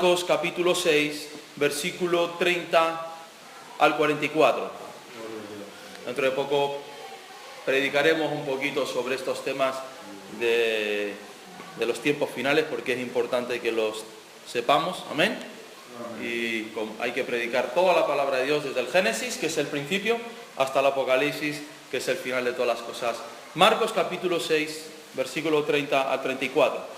Marcos capítulo 6, versículo 30 al 44. Dentro de poco predicaremos un poquito sobre estos temas de los tiempos finales, porque es importante que los sepamos. Amén. Y hay que predicar toda la palabra de Dios desde el Génesis, que es el principio, hasta el Apocalipsis, que es el final de todas las cosas. Marcos capítulo 6, versículo 30 al 34.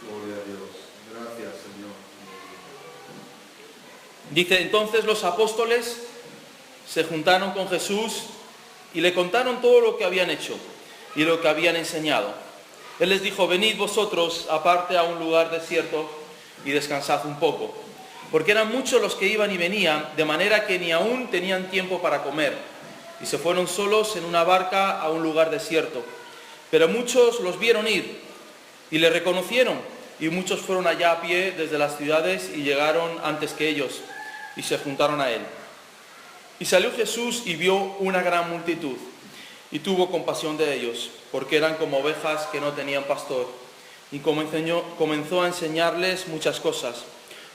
Gloria a Dios. Gracias, Señor. Dice: entonces los apóstoles se juntaron con Jesús y le contaron todo lo que habían hecho y lo que habían enseñado. Él les dijo: venid vosotros aparte a un lugar desierto y descansad un poco. Porque eran muchos los que iban y venían, de manera que ni aún tenían tiempo para comer. Y se fueron solos en una barca a un lugar desierto. Pero muchos los vieron ir y le reconocieron. Y muchos fueron allá a pie desde las ciudades y llegaron antes que ellos y se juntaron a él. Y salió Jesús y vio una gran multitud y tuvo compasión de ellos, porque eran como ovejas que no tenían pastor. Y comenzó a enseñarles muchas cosas.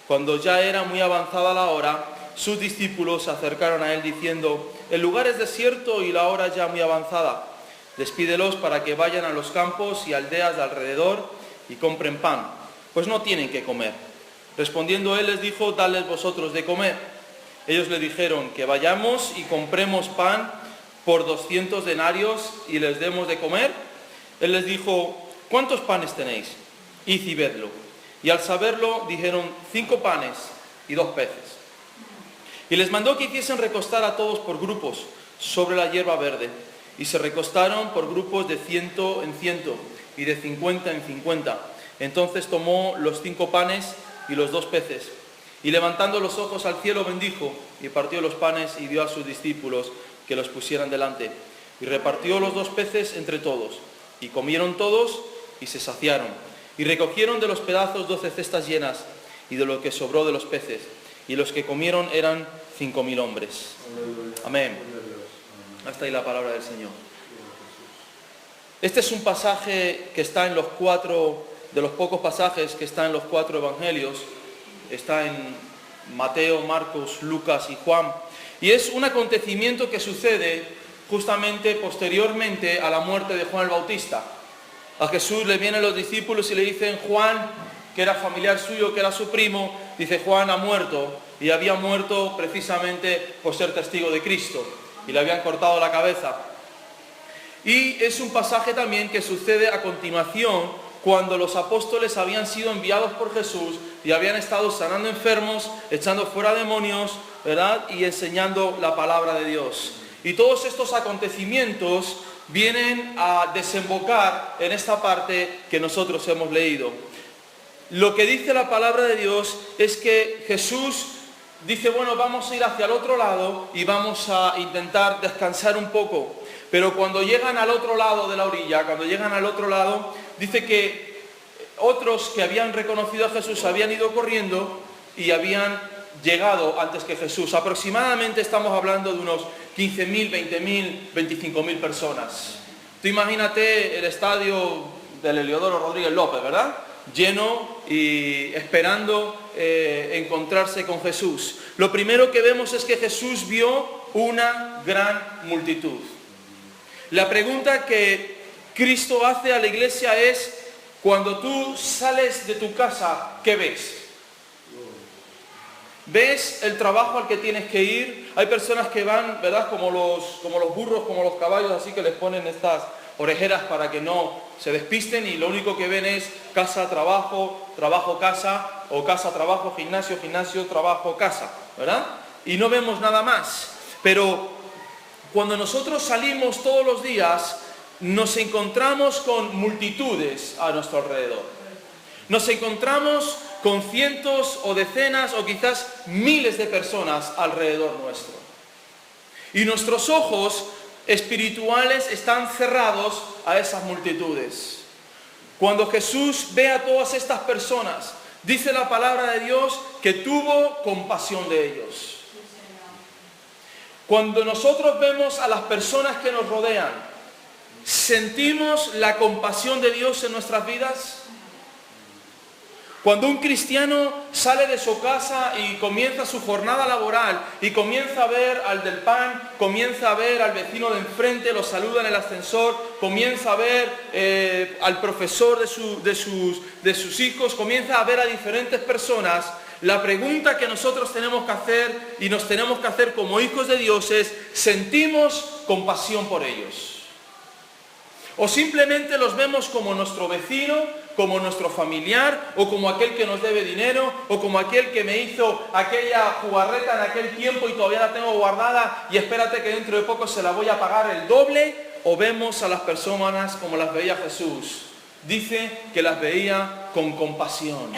Cuando ya era muy avanzada la hora, sus discípulos se acercaron a él diciendo: el lugar es desierto y la hora ya muy avanzada. Despídelos para que vayan a los campos y aldeas de alrededor y compren pan, pues no tienen que comer. Respondiendo él les dijo: dadles vosotros de comer. Ellos le dijeron: que vayamos y compremos pan por 200 denarios y les demos de comer. Él les dijo: ¿cuántos panes tenéis? Id y vedlo. Y al saberlo dijeron: 5 panes y 2 peces. Y les mandó que hiciesen recostar a todos por grupos sobre la hierba verde. Y se recostaron por grupos de 100 en 100 y de 50 en 50. Entonces tomó los 5 panes y los 2 peces. Y levantando los ojos al cielo bendijo y partió los panes y dio a sus discípulos que los pusieran delante. Y repartió los 2 peces entre todos. Y comieron todos y se saciaron. Y recogieron de los pedazos 12 cestas llenas y de lo que sobró de los peces. Y los que comieron eran 5.000 hombres. Amén. Hasta ahí la palabra del Señor. Este es un pasaje que está en los 4, de los pocos pasajes que está en los 4 evangelios. Está en Mateo, Marcos, Lucas y Juan. Y es un acontecimiento que sucede justamente posteriormente a la muerte de Juan el Bautista. A Jesús le vienen los discípulos y le dicen: Juan, que era familiar suyo, que era su primo, dice: Juan ha muerto, y había muerto precisamente por ser testigo de Cristo, y le habían cortado la cabeza. Y es un pasaje también que sucede a continuación, cuando los apóstoles habían sido enviados por Jesús y habían estado sanando enfermos, echando fuera demonios, ¿verdad? Y enseñando la palabra de Dios. Y todos estos acontecimientos vienen a desembocar en esta parte que nosotros hemos leído. Lo que dice la palabra de Dios es que Jesús dice: bueno, vamos a ir hacia el otro lado y vamos a intentar descansar un poco. Pero cuando llegan al otro lado de la orilla, cuando llegan al otro lado, dice que otros que habían reconocido a Jesús habían ido corriendo y habían llegado antes que Jesús. Aproximadamente estamos hablando de unos 15.000, 20.000, 25.000 personas. Tú imagínate el estadio del Heliodoro Rodríguez López, ¿verdad? Lleno y esperando encontrarse con Jesús. Lo primero que vemos es que Jesús vio una gran multitud. La pregunta que Cristo hace a la iglesia es: cuando tú sales de tu casa, ¿qué ves? ¿Ves el trabajo al que tienes que ir? Hay personas que van, ¿verdad? Como los burros, como los caballos, así que les ponen estas orejeras para que no se despisten, y lo único que ven es casa, trabajo, trabajo, casa, o casa, trabajo, gimnasio, gimnasio, trabajo, casa, ¿verdad? Y no vemos nada más. Pero cuando nosotros salimos todos los días, nos encontramos con multitudes a nuestro alrededor. Nos encontramos con cientos o decenas o quizás miles de personas alrededor nuestro. Y nuestros ojos espirituales están cerrados a esas multitudes. Cuando Jesús ve a todas estas personas, dice la palabra de Dios que tuvo compasión de ellos. Cuando nosotros vemos a las personas que nos rodean, ¿sentimos la compasión de Dios en nuestras vidas? Cuando un cristiano sale de su casa y comienza su jornada laboral y comienza a ver al del pan, comienza a ver al vecino de enfrente, lo saluda en el ascensor, comienza a ver al profesor de sus hijos, comienza a ver a diferentes personas, la pregunta que nosotros tenemos que hacer y nos tenemos que hacer como hijos de Dios es, ¿sentimos compasión por ellos? ¿O simplemente los vemos como nuestro vecino, como nuestro familiar, o como aquel que nos debe dinero, o como aquel que me hizo aquella jugarreta en aquel tiempo y todavía la tengo guardada y espérate que dentro de poco se la voy a pagar el doble? ¿O vemos a las personas como las veía Jesús? Dice que las veía con compasión.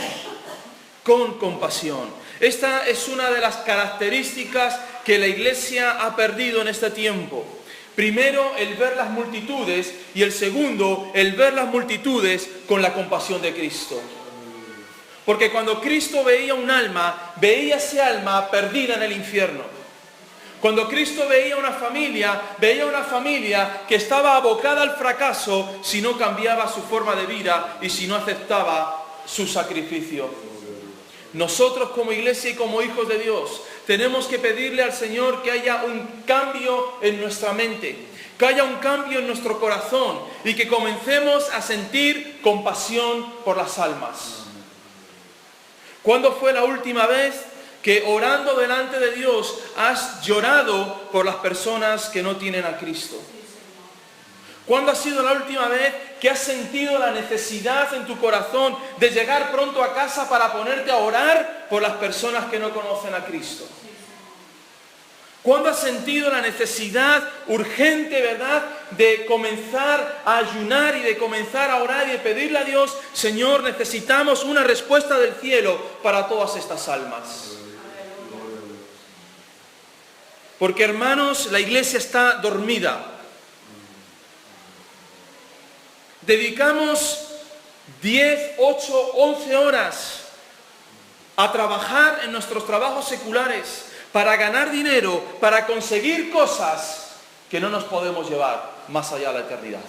Con compasión. Esta es una de las características que la Iglesia ha perdido en este tiempo. Primero, el ver las multitudes, y el segundo, el ver las multitudes con la compasión de Cristo. Porque cuando Cristo veía un alma, veía ese alma perdida en el infierno. Cuando Cristo veía una familia que estaba abocada al fracaso si no cambiaba su forma de vida y si no aceptaba su sacrificio. Nosotros como iglesia y como hijos de Dios tenemos que pedirle al Señor que haya un cambio en nuestra mente, que haya un cambio en nuestro corazón y que comencemos a sentir compasión por las almas. ¿Cuándo fue la última vez que orando delante de Dios has llorado por las personas que no tienen a Cristo? ¿Cuándo ha sido la última vez que has sentido la necesidad en tu corazón de llegar pronto a casa para ponerte a orar por las personas que no conocen a Cristo? ¿Cuándo has sentido la necesidad urgente, verdad, de comenzar a ayunar y de comenzar a orar y de pedirle a Dios, Señor, necesitamos una respuesta del cielo para todas estas almas? Porque, hermanos, la iglesia está dormida. Dedicamos 10, 8, 11 horas a trabajar en nuestros trabajos seculares para ganar dinero, para conseguir cosas que no nos podemos llevar más allá de la eternidad.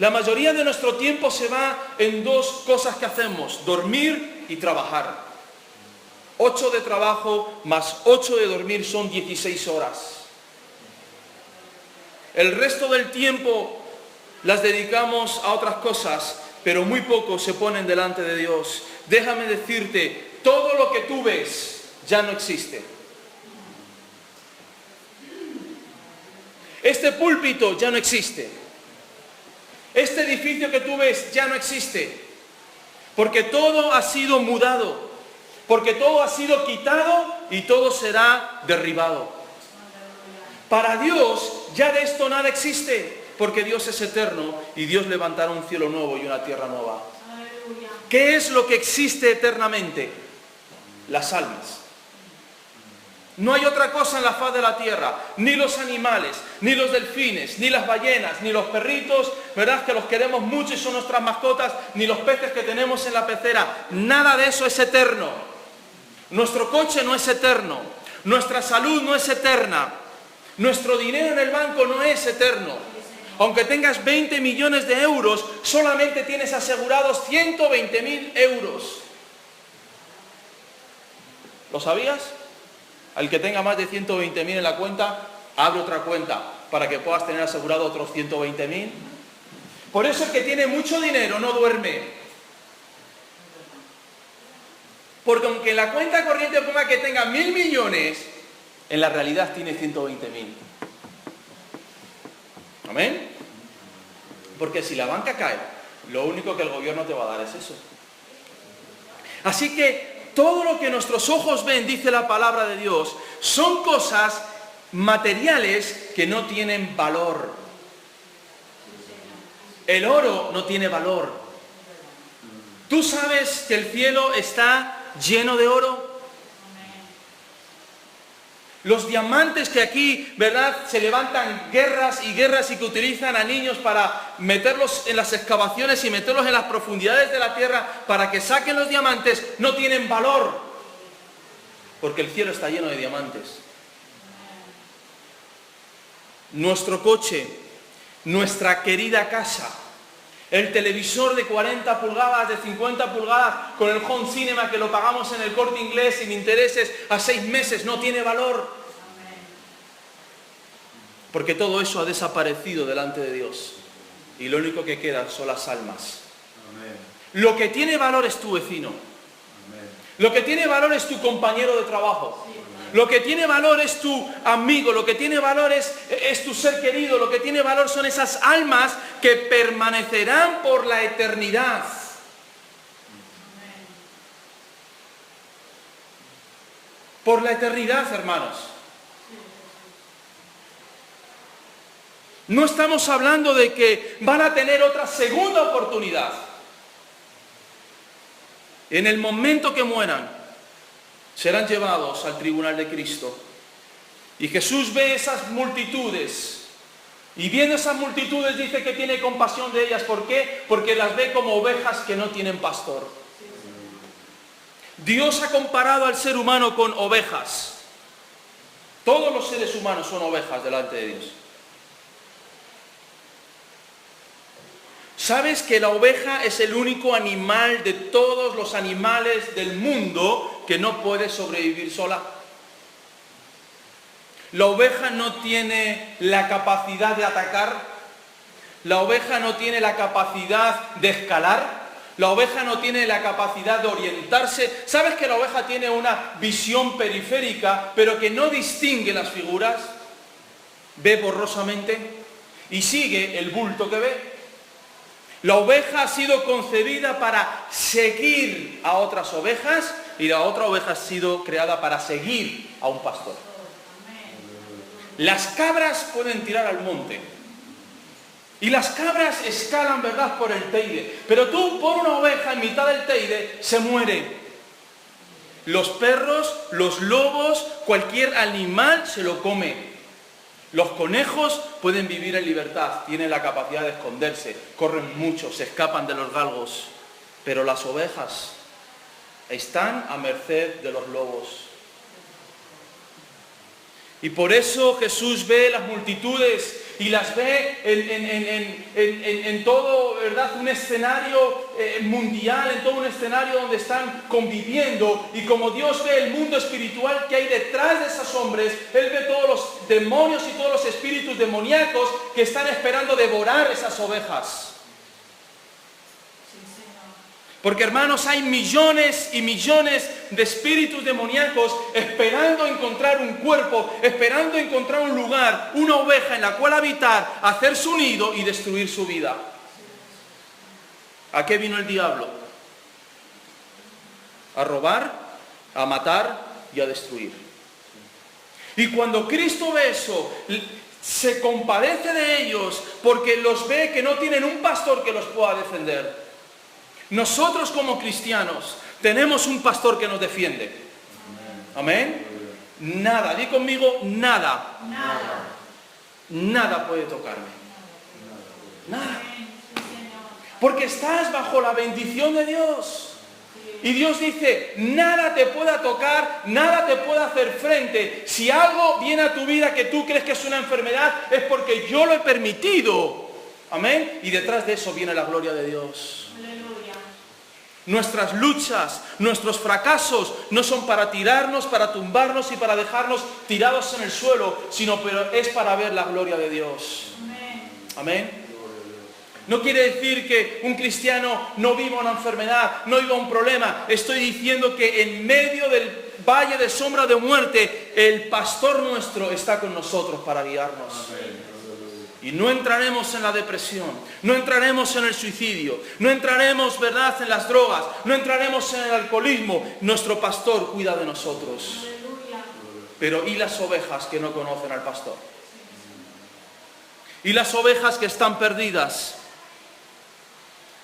La mayoría de nuestro tiempo se va en dos cosas que hacemos: dormir y trabajar. 8 de trabajo más 8 de dormir son 16 horas. El resto del tiempo las dedicamos a otras cosas, pero muy pocos se ponen delante de Dios. Déjame decirte, todo lo que tú ves ya no existe. Este púlpito ya no existe. Este edificio que tú ves ya no existe. Porque todo ha sido mudado. Porque todo ha sido quitado y todo será derribado. Para Dios ya de esto nada existe. Porque Dios es eterno y Dios levantará un cielo nuevo y una tierra nueva. Aleluya. ¿Qué es lo que existe eternamente? Las almas. No hay otra cosa en la faz de la tierra, ni los animales, ni los delfines, ni las ballenas, ni los perritos, ¿verdad? Que los queremos mucho y son nuestras mascotas, ni los peces que tenemos en la pecera. Nada de eso es eterno. Nuestro coche no es eterno. Nuestra salud no es eterna. Nuestro dinero en el banco no es eterno. Aunque tengas 20 millones de euros, solamente tienes asegurados 120.000 euros. ¿Lo sabías? Al que tenga más de 120.000 en la cuenta, abre otra cuenta para que puedas tener asegurado otros 120.000. Por eso el que tiene mucho dinero no duerme. Porque aunque en la cuenta corriente ponga que tenga 1.000 millones, en la realidad tiene 120.000. ¿Amén? Porque si la banca cae, lo único que el gobierno te va a dar es eso. Así que todo lo que nuestros ojos ven, dice la palabra de Dios, son cosas materiales que no tienen valor. El oro no tiene valor. ¿Tú sabes que el cielo está lleno de oro? Los diamantes que aquí, ¿verdad?, se levantan guerras y que utilizan a niños para meterlos en las excavaciones y meterlos en las profundidades de la tierra para que saquen los diamantes, no tienen valor. Porque el cielo está lleno de diamantes. nuestro coche, nuestra querida casa, el televisor de 40 pulgadas, de 50 pulgadas, con el home cinema que lo pagamos en el Corte Inglés sin intereses a 6 meses, no tiene valor. Porque todo eso ha desaparecido delante de Dios. Y lo único que queda son las almas. Amén. Lo que tiene valor es tu vecino. Amén. Lo que tiene valor es tu compañero de trabajo. Lo que tiene valor es tu amigo. Lo que tiene valor es tu ser querido. Lo que tiene valor son esas almas que permanecerán por la eternidad. Por la eternidad, hermanos. No estamos hablando de que van a tener otra segunda oportunidad. En el momento que mueran, serán llevados al tribunal de Cristo. Y Jesús ve esas multitudes. Y viendo esas multitudes dice que tiene compasión de ellas. ¿Por qué? Porque las ve como ovejas que no tienen pastor. Dios ha comparado al ser humano con ovejas. Todos los seres humanos son ovejas delante de Dios. ¿Sabes que la oveja es el único animal de todos los animales del mundo que no puede sobrevivir sola? La oveja no tiene la capacidad de atacar. La oveja no tiene la capacidad de escalar. La oveja no tiene la capacidad de orientarse. ¿Sabes que la oveja tiene una visión periférica, pero que no distingue las figuras? Ve borrosamente y sigue el bulto que ve. La oveja ha sido concebida para seguir a otras ovejas y la otra oveja ha sido creada para seguir a un pastor. Las cabras pueden tirar al monte y las cabras escalan, ¿verdad?, por el teide. Pero tú pon una oveja en mitad del teide, se muere. Los perros, los lobos, cualquier animal se lo come. Los conejos pueden vivir en libertad, tienen la capacidad de esconderse, corren mucho, se escapan de los galgos. Pero las ovejas están a merced de los lobos. Y por eso Jesús ve las multitudes y las ve en todo, ¿verdad?, un escenario mundial, en todo un escenario donde están conviviendo. Y como Dios ve el mundo espiritual que hay detrás de esos hombres, Él ve todos los demonios y todos los espíritus demoníacos que están esperando devorar esas ovejas. Porque, hermanos, hay millones y millones de espíritus demoníacos esperando encontrar un cuerpo, esperando encontrar un lugar, una oveja en la cual habitar, hacer su nido y destruir su vida. ¿A qué vino el diablo? A robar, a matar y a destruir. Y cuando Cristo ve eso, se compadece de ellos porque los ve que no tienen un pastor que los pueda defender. Nosotros como cristianos tenemos un pastor que nos defiende. Amén. Nada, di conmigo, nada. Nada puede tocarme. Nada. Porque estás bajo la bendición de Dios. Y Dios dice, nada te pueda tocar, nada te pueda hacer frente. Si algo viene a tu vida que tú crees que es una enfermedad, es porque yo lo he permitido. Amén. Y detrás de eso viene la gloria de Dios. Nuestras luchas, nuestros fracasos no son para tirarnos, para tumbarnos y para dejarnos tirados en el suelo, sino es para ver la gloria de Dios. Amén. No quiere decir que un cristiano no viva una enfermedad, no viva un problema. Estoy diciendo que en medio del valle de sombra de muerte, el pastor nuestro está con nosotros para guiarnos. Amén. Y no entraremos en la depresión, no entraremos en el suicidio, no entraremos, ¿verdad?, en las drogas, no entraremos en el alcoholismo. Nuestro pastor cuida de nosotros. Pero ¿y las ovejas que no conocen al pastor? ¿Y las ovejas que están perdidas?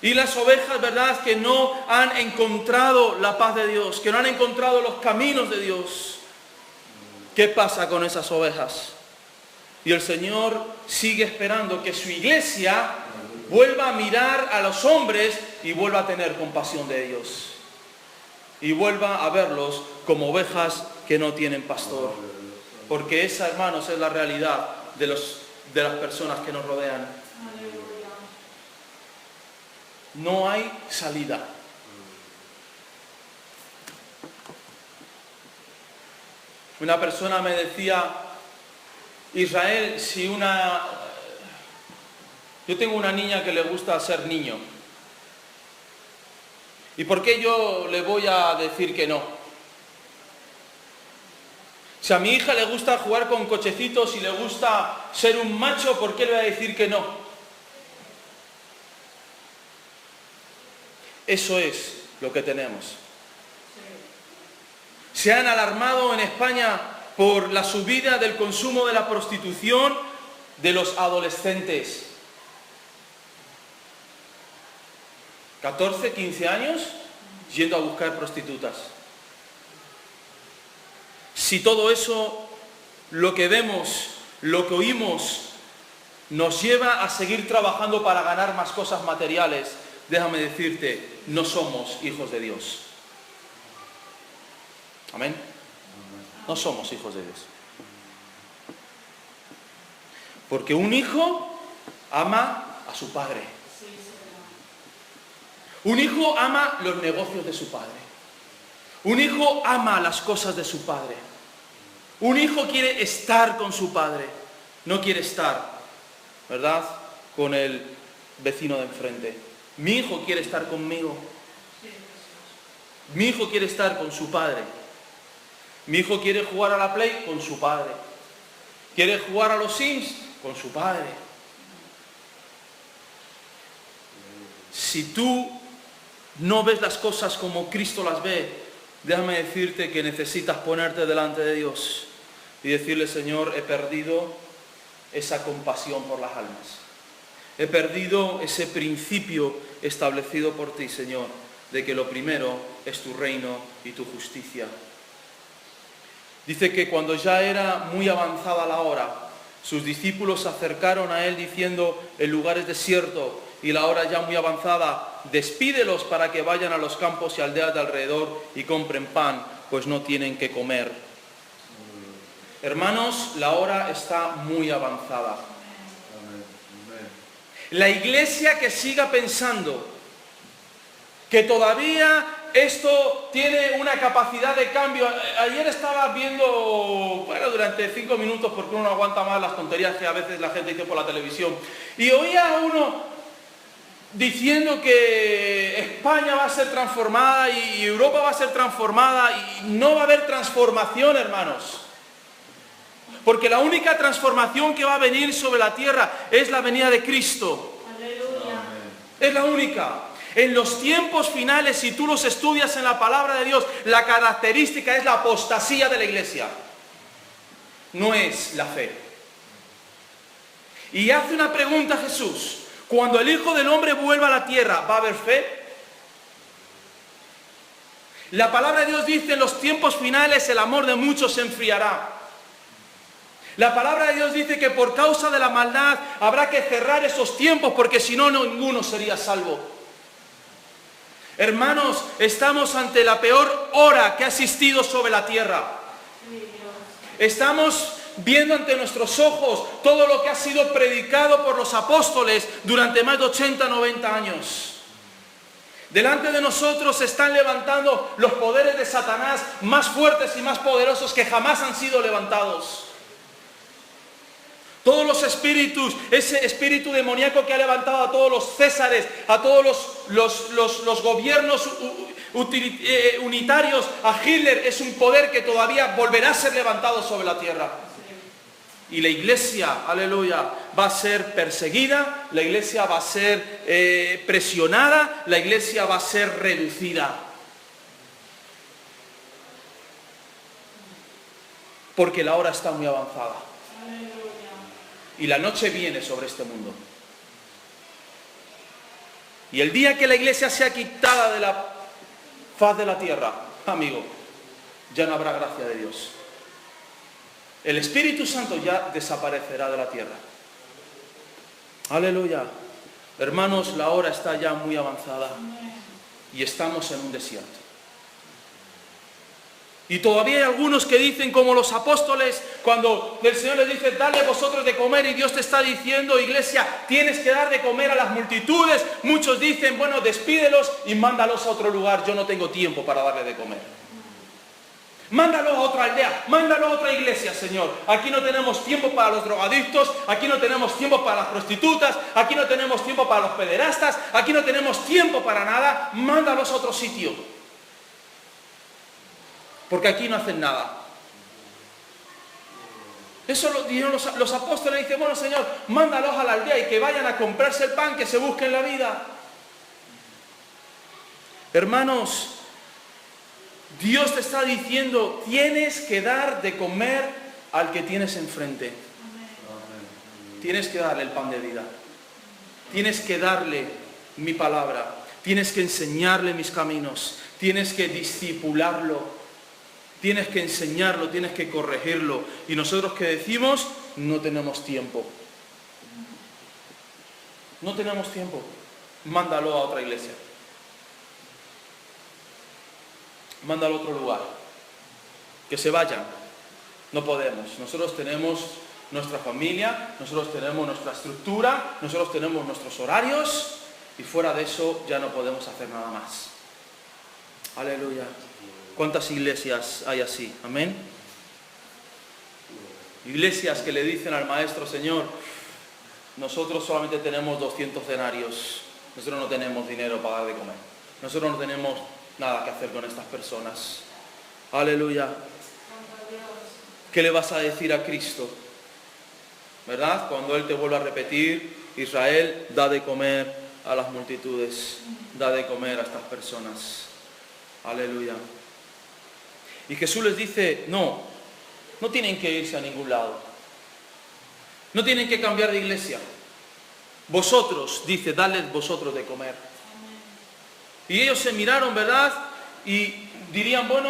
¿Y las ovejas, verdad, que no han encontrado la paz de Dios, que no han encontrado los caminos de Dios? ¿Qué pasa con esas ovejas? Y el Señor sigue esperando que su iglesia vuelva a mirar a los hombres y vuelva a tener compasión de ellos. Y vuelva a verlos como ovejas que no tienen pastor. Porque esa, hermanos, es la realidad de de las personas que nos rodean. No hay salida. Una persona me decía, Israel, yo tengo una niña que le gusta ser niño. ¿Y por qué yo le voy a decir que no? Si a mi hija le gusta jugar con cochecitos y le gusta ser un macho, ¿por qué le voy a decir que no? Eso es lo que tenemos. Se han alarmado en España por la subida del consumo de la prostitución de los adolescentes. 14, 15 años yendo a buscar prostitutas. Si todo eso, lo que vemos, lo que oímos, nos lleva a seguir trabajando para ganar más cosas materiales, déjame decirte, no somos hijos de Dios. Amén. No somos hijos de Dios. Porque un hijo ama a su padre. Un hijo ama los negocios de su padre. Un hijo ama las cosas de su padre. Un hijo quiere estar con su padre. No quiere estar, ¿verdad?, con el vecino de enfrente. Mi hijo quiere estar conmigo. Mi hijo quiere estar con su padre. Mi hijo quiere jugar a la Play con su padre. Quiere jugar a los Sims con su padre. Si tú no ves las cosas como Cristo las ve, déjame decirte que necesitas ponerte delante de Dios y decirle, Señor, he perdido esa compasión por las almas. He perdido ese principio establecido por ti, Señor, de que lo primero es tu reino y tu justicia. Dice que cuando ya era muy avanzada la hora, sus discípulos se acercaron a él diciendo, el lugar es desierto y la hora ya muy avanzada, despídelos para que vayan a los campos y aldeas de alrededor y compren pan, pues no tienen que comer. Hermanos, la hora está muy avanzada. La iglesia que siga pensando que todavía esto tiene una capacidad de cambio. Ayer estaba viendo, durante 5 minutos, porque uno no aguanta más las tonterías que a veces la gente dice por la televisión, y oía a uno diciendo que España va a ser transformada y Europa va a ser transformada, y no va a haber transformación, hermanos. Porque la única transformación que va a venir sobre la tierra es la venida de Cristo. Aleluya. Es la única. En los tiempos finales, si tú los estudias en la palabra de Dios, la característica es la apostasía de la iglesia. No es la fe. Y hace una pregunta Jesús. Cuando el Hijo del Hombre vuelva a la tierra, ¿va a haber fe? La palabra de Dios dice, en los tiempos finales el amor de muchos se enfriará. La palabra de Dios dice que por causa de la maldad habrá que cerrar esos tiempos, porque si no, ninguno sería salvo. Hermanos, estamos ante la peor hora que ha existido sobre la tierra. Estamos viendo ante nuestros ojos todo lo que ha sido predicado por los apóstoles durante más de 80, 90 años. Delante de nosotros se están levantando los poderes de Satanás más fuertes y más poderosos que jamás han sido levantados. Todos los espíritus, ese espíritu demoníaco que ha levantado a todos los césares, a todos los gobiernos unitarios, a Hitler, es un poder que todavía volverá a ser levantado sobre la tierra. Y la iglesia, aleluya, va a ser perseguida, la iglesia va a ser presionada, la iglesia va a ser reducida. Porque la hora está muy avanzada. Y la noche viene sobre este mundo. Y el día que la iglesia sea quitada de la faz de la tierra, amigo, ya no habrá gracia de Dios. El Espíritu Santo ya desaparecerá de la tierra. Aleluya. Hermanos, la hora está ya muy avanzada y estamos en un desierto. Y todavía hay algunos que dicen como los apóstoles, cuando el Señor les dice, dale vosotros de comer, y Dios te está diciendo, iglesia, tienes que dar de comer a las multitudes. Muchos dicen, bueno, despídelos y mándalos a otro lugar, yo no tengo tiempo para darle de comer. Mándalo a otra aldea, mándalo a otra iglesia, Señor. Aquí no tenemos tiempo para los drogadictos, aquí no tenemos tiempo para las prostitutas, aquí no tenemos tiempo para los pederastas, aquí no tenemos tiempo para nada, mándalos a otro sitio. Porque aquí no hacen nada. Eso lo dijeron los apóstoles. Dicen, bueno, Señor, mándalos a la aldea y que vayan a comprarse el pan, que se busquen la vida. Hermanos, Dios te está diciendo, tienes que dar de comer al que tienes enfrente. Tienes que darle el pan de vida. Tienes que darle mi palabra. Tienes que enseñarle mis caminos. Tienes que discipularlo. Tienes que enseñarlo, tienes que corregirlo. Y nosotros que decimos, no tenemos tiempo. No tenemos tiempo. Mándalo a otra iglesia. Mándalo a otro lugar. Que se vayan. No podemos. Nosotros tenemos nuestra familia, nosotros tenemos nuestra estructura, nosotros tenemos nuestros horarios y fuera de eso ya no podemos hacer nada más. Aleluya. ¿Cuántas iglesias hay así? Amén. Iglesias que le dicen al maestro, Señor, nosotros solamente tenemos 200 denarios, nosotros no tenemos dinero para dar de comer, nosotros no tenemos nada que hacer con estas personas. Aleluya. ¿Qué le vas a decir a Cristo? ¿Verdad? Cuando Él te vuelva a repetir, Israel, da de comer a las multitudes, da de comer a estas personas. Aleluya. Y Jesús les dice, no tienen que irse a ningún lado. No tienen que cambiar de iglesia. Vosotros, dice, dadles vosotros de comer. Y ellos se miraron, ¿verdad? Y dirían, bueno,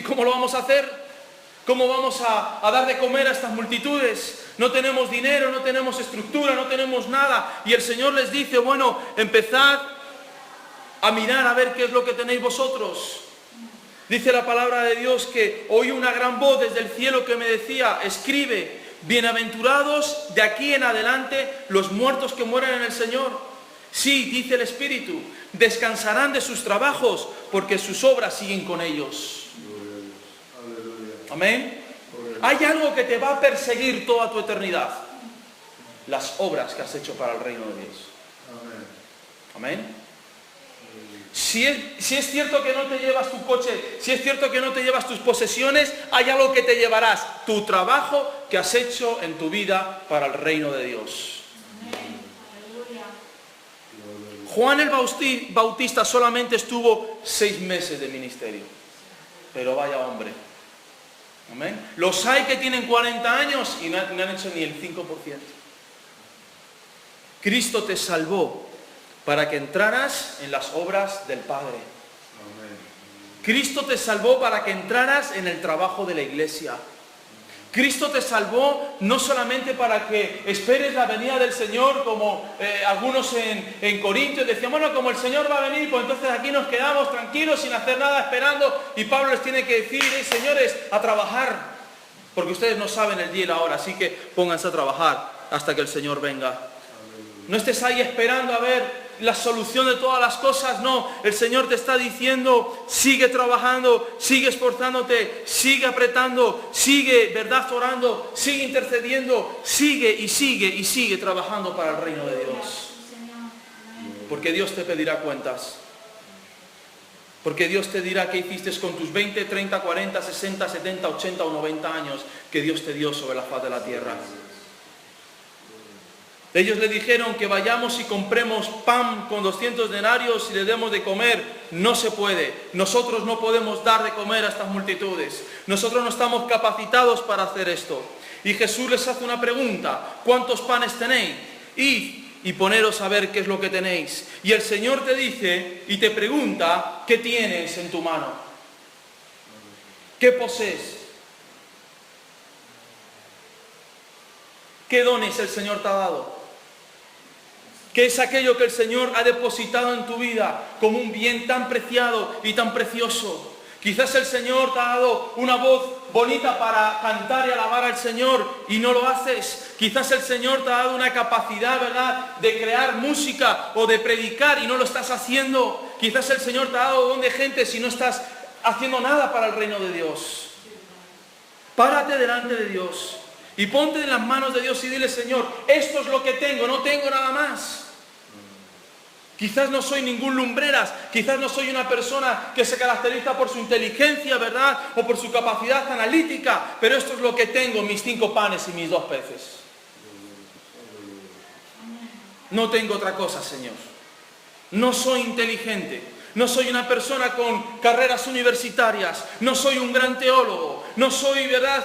¿cómo lo vamos a hacer? ¿Cómo vamos a dar de comer a estas multitudes? No tenemos dinero, no tenemos estructura, no tenemos nada. Y el Señor les dice, bueno, empezad a mirar a ver qué es lo que tenéis vosotros. Dice la palabra de Dios que oí una gran voz desde el cielo que me decía, escribe, bienaventurados de aquí en adelante los muertos que mueren en el Señor. Sí, dice el Espíritu, descansarán de sus trabajos porque sus obras siguen con ellos. Amén. Hay algo que te va a perseguir toda tu eternidad. Las obras que has hecho para el reino de Dios. Amén. Si es cierto que no te llevas tu coche, si es cierto que no te llevas tus posesiones, hay algo que te llevarás, tu trabajo que has hecho en tu vida para el reino de Dios. Juan el Bautista solamente estuvo 6 meses de ministerio, pero vaya hombre. Amén. Los hay que tienen 40 años y no han hecho ni el 5%. Cristo te salvó para que entraras en las obras del Padre. Amén. Cristo te salvó para que entraras en el trabajo de la iglesia. Cristo te salvó no solamente para que esperes la venida del Señor, como algunos en Corintios decían, bueno, como el Señor va a venir, pues entonces aquí nos quedamos tranquilos sin hacer nada, esperando. Y Pablo les tiene que decir, señores, a trabajar, porque ustedes no saben el día y la hora, así que pónganse a trabajar hasta que el Señor venga. No estés ahí esperando a ver la solución de todas las cosas, no. El Señor te está diciendo, sigue trabajando, sigue esforzándote, sigue apretando, sigue, ¿verdad?, orando, sigue intercediendo, sigue y sigue y sigue trabajando para el reino de Dios. Porque Dios te pedirá cuentas. Porque Dios te dirá qué hiciste con tus 20, 30, 40, 60, 70, 80 o 90 años que Dios te dio sobre la faz de la tierra. Ellos le dijeron que vayamos y compremos pan con 200 denarios y le demos de comer. No se puede. Nosotros no podemos dar de comer a estas multitudes. Nosotros no estamos capacitados para hacer esto. Y Jesús les hace una pregunta. ¿Cuántos panes tenéis? Id y poneros a ver qué es lo que tenéis. Y el Señor te dice y te pregunta, ¿qué tienes en tu mano? ¿Qué posees? ¿Qué dones el Señor te ha dado? ¿Qué es aquello que el Señor ha depositado en tu vida como un bien tan preciado y tan precioso? Quizás el Señor te ha dado una voz bonita para cantar y alabar al Señor y no lo haces. Quizás el Señor te ha dado una capacidad, ¿verdad?, de crear música o de predicar y no lo estás haciendo. Quizás el Señor te ha dado don de gente si no estás haciendo nada para el reino de Dios. Párate delante de Dios y ponte en las manos de Dios y dile: Señor, esto es lo que tengo, no tengo nada más. Quizás no soy ningún lumbreras, quizás no soy una persona que se caracteriza por su inteligencia, ¿verdad?, o por su capacidad analítica, pero esto es lo que tengo, mis 5 panes y mis 2 peces. No tengo otra cosa, Señor. No soy inteligente, no soy una persona con carreras universitarias, no soy un gran teólogo, no soy, ¿verdad?,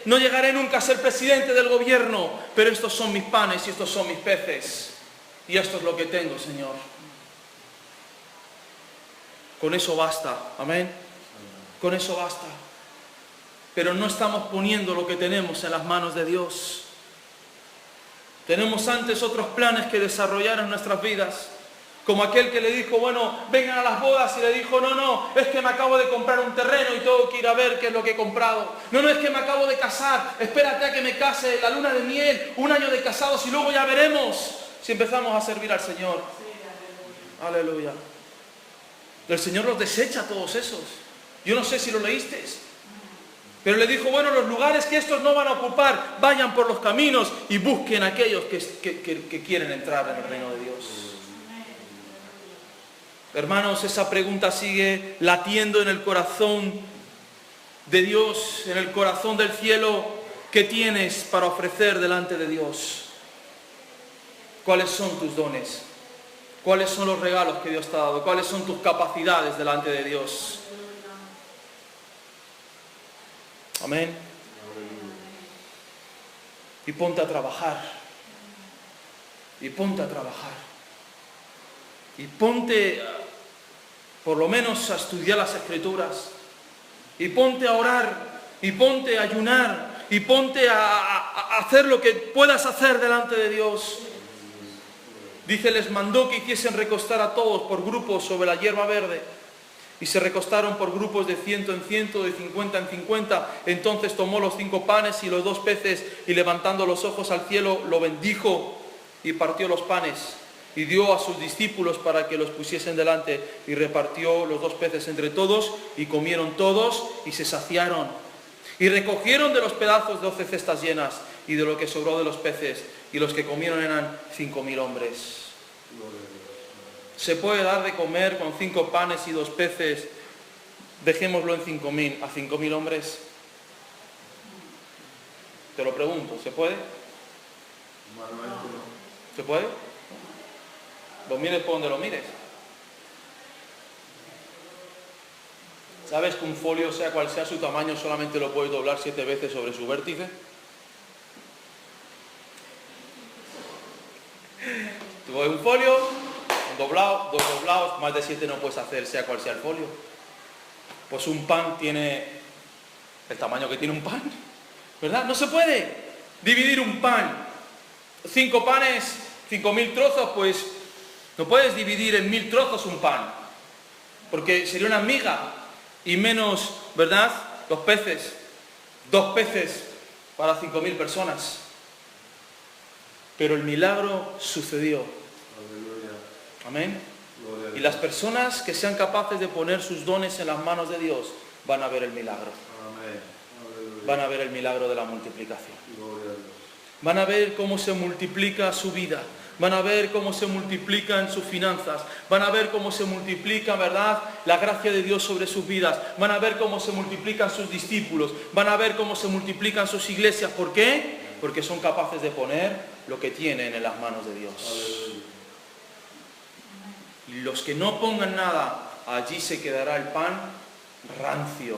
no llegaré nunca a ser presidente del gobierno, pero estos son mis panes y estos son mis peces. Y esto es lo que tengo, Señor. Con eso basta, amén. Con eso basta. Pero no estamos poniendo lo que tenemos en las manos de Dios. Tenemos antes otros planes que desarrollar en nuestras vidas. Como aquel que le dijo, bueno, vengan a las bodas, y le dijo, no, es que me acabo de comprar un terreno y tengo que ir a ver qué es lo que he comprado. No, es que me acabo de casar, espérate a que me case, la luna de miel, 1 año de casados y luego ya veremos si empezamos a servir al Señor. Sí, aleluya. El Señor los desecha a todos esos. Yo no sé si lo leíste. Pero le dijo, bueno, los lugares que estos no van a ocupar, vayan por los caminos y busquen a aquellos que quieren entrar en el reino de Dios. Hermanos, esa pregunta sigue latiendo en el corazón de Dios, en el corazón del cielo. ¿Qué tienes para ofrecer delante de Dios? ¿Cuáles son tus dones? ¿Cuáles son los regalos que Dios te ha dado? ¿Cuáles son tus capacidades delante de Dios? Amén. Y ponte a trabajar. Y ponte a trabajar. Y ponte, por lo menos, a estudiar las Escrituras. Y ponte a orar. Y ponte a ayunar. Y ponte a hacer lo que puedas hacer delante de Dios. Dice, les mandó que hiciesen recostar a todos por grupos sobre la hierba verde. Y se recostaron por grupos de 100 en 100, de 50 en 50. Entonces tomó los 5 panes y los 2 peces, y levantando los ojos al cielo, lo bendijo y partió los panes. Y dio a sus discípulos para que los pusiesen delante, y repartió los 2 peces entre todos, y comieron todos y se saciaron. Y recogieron de los pedazos 12 cestas llenas, y de lo que sobró de los peces, y los que comieron eran 5.000 hombres. ¿Se puede dar de comer con 5 panes y 2 peces? Dejémoslo en 5.000, a 5.000 hombres. Te lo pregunto, ¿se puede? ¿Se puede? Lo mires por donde lo mires. ¿Sabes que un folio, sea cual sea su tamaño, solamente lo puedes doblar 7 veces sobre su vértice? Tú coges un folio, un doblado, 2 doblados, más de 7 no puedes hacer, sea cual sea el folio. Pues un pan tiene el tamaño que tiene un pan, ¿verdad? No se puede dividir un pan. 5 panes, 5.000 trozos, pues no puedes dividir en 1.000 trozos un pan, porque sería una miga. Y menos, ¿verdad?, los peces. 2 peces para 5.000 personas. Pero el milagro sucedió. Amén. Y las personas que sean capaces de poner sus dones en las manos de Dios van a ver el milagro. Van a ver el milagro de la multiplicación. Van a ver cómo se multiplica su vida. Van a ver cómo se multiplican sus finanzas. Van a ver cómo se multiplica, ¿verdad?, la gracia de Dios sobre sus vidas. Van a ver cómo se multiplican sus discípulos. Van a ver cómo se multiplican sus iglesias. ¿Por qué? Porque son capaces de poner lo que tienen en las manos de Dios. Y los que no pongan nada, allí se quedará el pan rancio.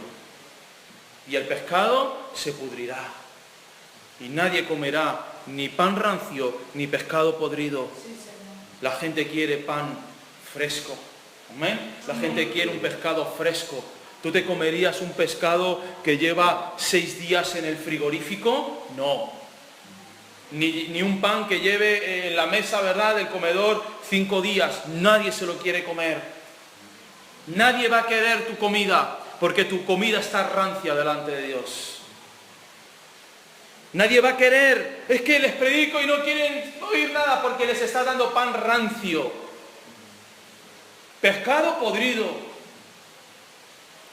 Y el pescado se pudrirá. Y nadie comerá ni pan rancio, ni pescado podrido. La gente quiere pan fresco. ¿Amén? La gente quiere un pescado fresco. ¿Tú te comerías un pescado que lleva 6 días en el frigorífico? No. Ni un pan que lleve en la mesa, ¿verdad?, del comedor 5 días. Nadie se lo quiere comer. Nadie va a querer tu comida porque tu comida está rancia delante de Dios. Nadie va a querer, es que les predico y no quieren oír nada porque les está dando pan rancio. Pescado podrido.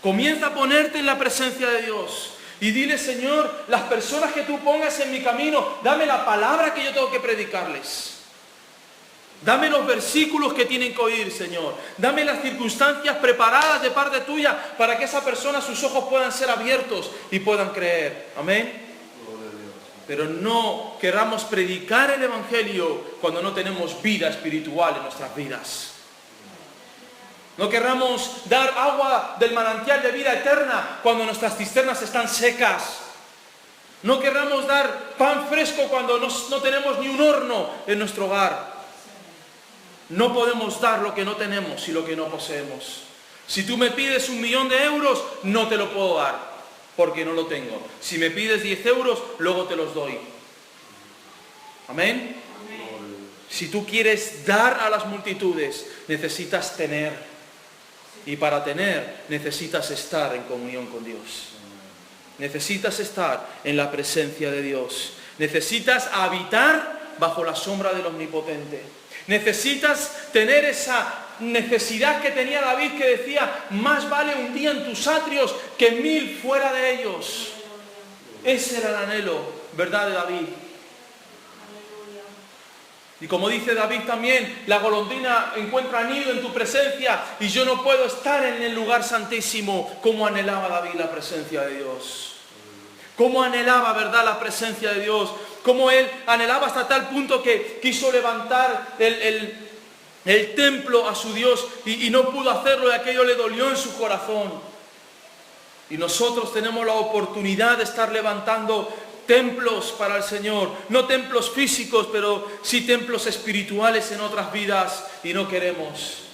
Comienza a ponerte en la presencia de Dios y dile: Señor, las personas que tú pongas en mi camino, dame la palabra que yo tengo que predicarles. Dame los versículos que tienen que oír, Señor. Dame las circunstancias preparadas de parte tuya para que esa persona, sus ojos puedan ser abiertos y puedan creer. Amén. Pero no querramos predicar el Evangelio cuando no tenemos vida espiritual en nuestras vidas. No querramos dar agua del manantial de vida eterna cuando nuestras cisternas están secas. No querramos dar pan fresco cuando no tenemos ni un horno en nuestro hogar. No podemos dar lo que no tenemos y lo que no poseemos. Si tú me pides 1.000.000 de euros, no te lo puedo dar, porque no lo tengo. Si me pides 10 euros, luego te los doy. Amén. Si tú quieres dar a las multitudes, necesitas tener. Y para tener, necesitas estar en comunión con Dios. Necesitas estar en la presencia de Dios. Necesitas habitar bajo la sombra del Omnipotente. Necesitas tener esa necesidad que tenía David, que decía: más vale un día en tus atrios que 1000 fuera de ellos. Ese era el anhelo, ¿verdad?, de David. Y como dice David también, la golondrina encuentra nido en tu presencia y yo no puedo estar en el lugar santísimo. Como anhelaba David la presencia de Dios. Cómo anhelaba, ¿verdad?, la presencia de Dios. Cómo él anhelaba hasta tal punto que quiso levantar el templo a su Dios y no pudo hacerlo, y aquello le dolió en su corazón. Y nosotros tenemos la oportunidad de estar levantando templos para el Señor. No templos físicos, pero sí templos espirituales en otras vidas, y no queremos.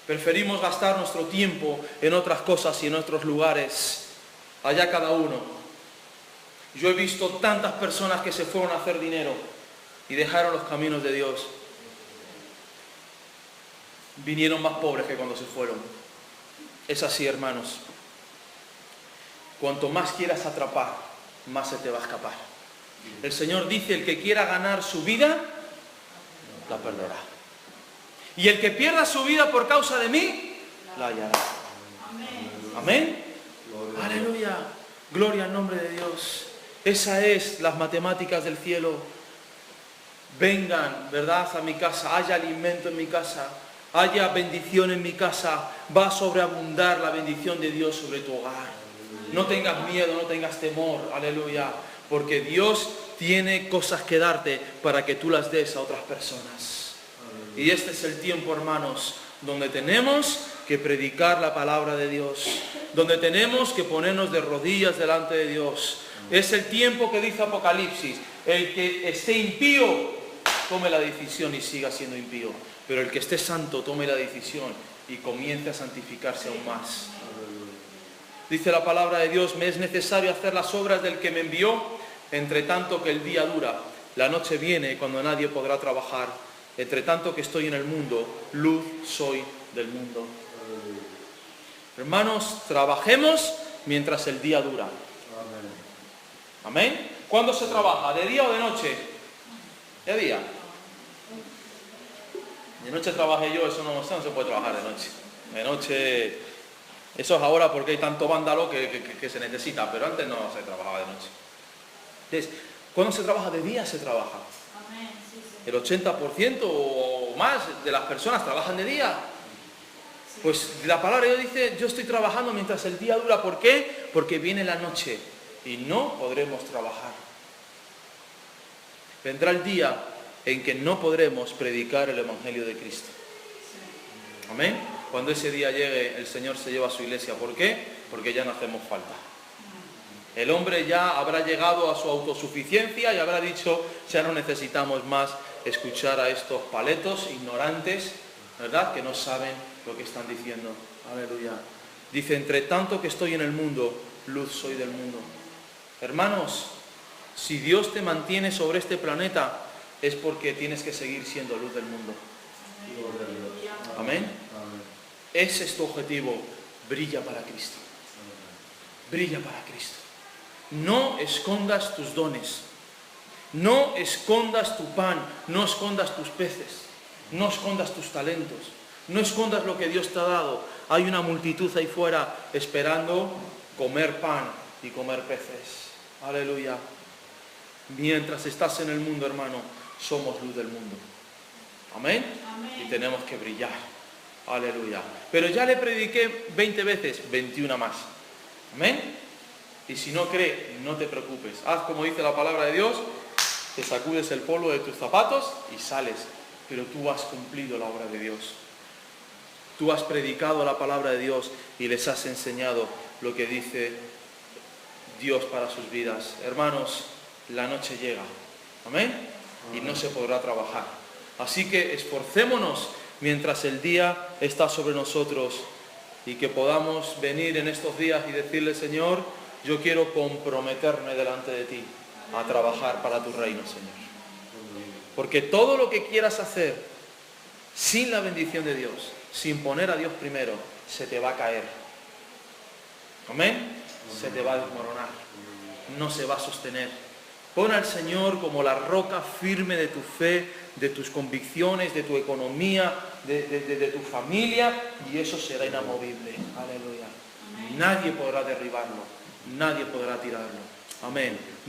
Preferimos gastar nuestro tiempo en otras cosas y en otros lugares. Allá cada uno. Yo he visto tantas personas que se fueron a hacer dinero y dejaron los caminos de Dios. Vinieron más pobres que cuando se fueron. Es así, hermanos. Cuanto más quieras atrapar, más se te va a escapar. El Señor dice: el que quiera ganar su vida, la perderá. Y el que pierda su vida por causa de mí, la hallará. Amén. Aleluya. Gloria al nombre de Dios. Esa es las matemáticas del cielo. Vengan, ¿verdad?, a mi casa. Haya alimento en mi casa. Haya bendición en mi casa. Va a sobreabundar la bendición de Dios sobre tu hogar. No tengas miedo, no tengas temor. Aleluya. Porque Dios tiene cosas que darte para que tú las des a otras personas. Y este es el tiempo, hermanos, donde tenemos que predicar la palabra de Dios. Donde tenemos que ponernos de rodillas delante de Dios. Es el tiempo que dice Apocalipsis: el que esté impío, tome la decisión y siga siendo impío. Pero el que esté santo, tome la decisión y comience a santificarse aún más. Dice la palabra de Dios: me es necesario hacer las obras del que me envió, entre tanto que el día dura. La noche viene cuando nadie podrá trabajar. Entre tanto que estoy en el mundo, luz soy del mundo. Hermanos, trabajemos mientras el día dura. Amén. ¿Cuándo se trabaja? ¿De día o de noche? De día. De noche trabajé yo, eso no se puede trabajar de noche. De noche, eso es ahora porque hay tanto vándalo que se necesita, pero antes no se trabajaba de noche. Entonces, ¿cuándo se trabaja? De día se trabaja. El 80% o más de las personas trabajan de día. Pues la palabra de Dios dice: yo estoy trabajando mientras el día dura. ¿Por qué? Porque viene la noche y no podremos trabajar. Vendrá el día en que no podremos predicar el Evangelio de Cristo. Amén. Cuando ese día llegue, el Señor se lleva a su iglesia. ¿Por qué? Porque ya no hacemos falta. El hombre ya habrá llegado a su autosuficiencia y habrá dicho: ya no necesitamos más escuchar a estos paletos ignorantes, ¿verdad?, que no saben lo que están diciendo. Aleluya. Dice: entre tanto que estoy en el mundo, luz soy del mundo. Hermanos, si Dios te mantiene sobre este planeta, es porque tienes que seguir siendo luz del mundo. Amén. ese es tu objetivo, brilla para Cristo. Brilla para Cristo. No escondas tus dones. No escondas tu pan. No escondas tus peces. No escondas tus talentos. No escondas lo que Dios te ha dado. Hay una multitud ahí fuera esperando comer pan y comer peces. Aleluya. Mientras estás en el mundo, hermano, somos luz del mundo. Amén. Y tenemos que brillar. Aleluya. Pero ya le prediqué 20 veces, 21 más. Amén. Y si no cree, no te preocupes. Haz como dice la palabra de Dios, te sacudes el polvo de tus zapatos y sales. Pero tú has cumplido la obra de Dios. Tú has predicado la palabra de Dios y les has enseñado lo que dice Dios para sus vidas. Hermanos, la noche llega. Amén. Y no se podrá trabajar. Así que esforcémonos mientras el día está sobre nosotros y que podamos venir en estos días y decirle, Señor, yo quiero comprometerme delante de ti a trabajar para tu reino, Señor. Porque todo lo que quieras hacer sin la bendición de Dios, sin poner a Dios primero, se te va a caer. Amén. Se te va a desmoronar. No se va a sostener. Pon al Señor como la roca firme de tu fe, de tus convicciones, de tu economía, de tu familia, y eso será inamovible. Aleluya. Nadie podrá derribarlo. Nadie podrá tirarlo. Amén.